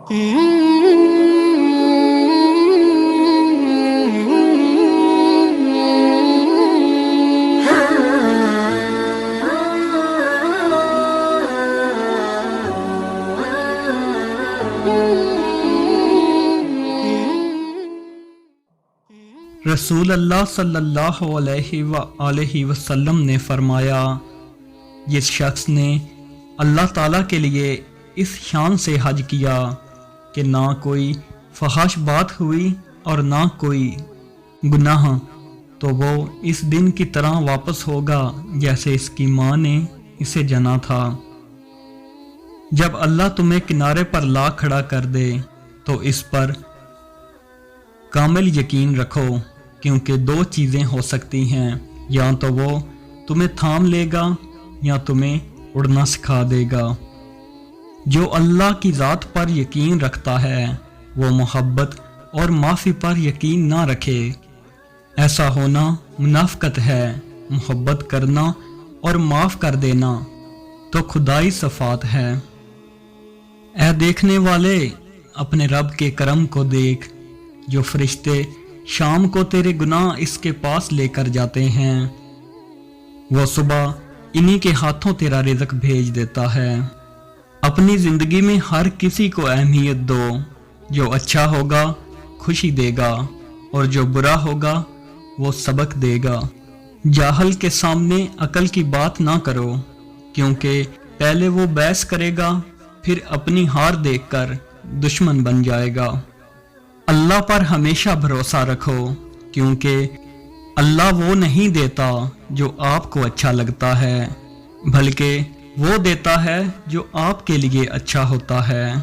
رسول اللہ صلی اللہ علیہ وآلہ وسلم نے فرمایا، جس شخص نے اللہ تعالیٰ کے لیے اس شان سے حج کیا کہ نہ کوئی فحش بات ہوئی اور نہ کوئی گناہ، تو وہ اس دن کی طرح واپس ہوگا جیسے اس کی ماں نے اسے جنا تھا۔ جب اللہ تمہیں کنارے پر لا کھڑا کر دے تو اس پر کامل یقین رکھو، کیونکہ دو چیزیں ہو سکتی ہیں، یا تو وہ تمہیں تھام لے گا یا تمہیں اڑنا سکھا دے گا۔ جو اللہ کی ذات پر یقین رکھتا ہے وہ محبت اور معافی پر یقین نہ رکھے۔ ایسا ہونا منافقت ہے۔ محبت کرنا اور معاف کر دینا تو خدائی صفات ہے۔ اے دیکھنے والے، اپنے رب کے کرم کو دیکھ، جو فرشتے شام کو تیرے گناہ اس کے پاس لے کر جاتے ہیں، وہ صبح انہی کے ہاتھوں تیرا رزق بھیج دیتا ہے۔ اپنی زندگی میں ہر کسی کو اہمیت دو، جو اچھا ہوگا خوشی دے گا اور جو برا ہوگا وہ سبق دے گا۔ جاہل کے سامنے عقل کی بات نہ کرو، کیونکہ پہلے وہ بحث کرے گا پھر اپنی ہار دیکھ کر دشمن بن جائے گا۔ اللہ پر ہمیشہ بھروسہ رکھو، کیونکہ اللہ وہ نہیں دیتا جو آپ کو اچھا لگتا ہے، بلکہ وہ دیتا ہے جو آپ کے لیے اچھا ہوتا ہے۔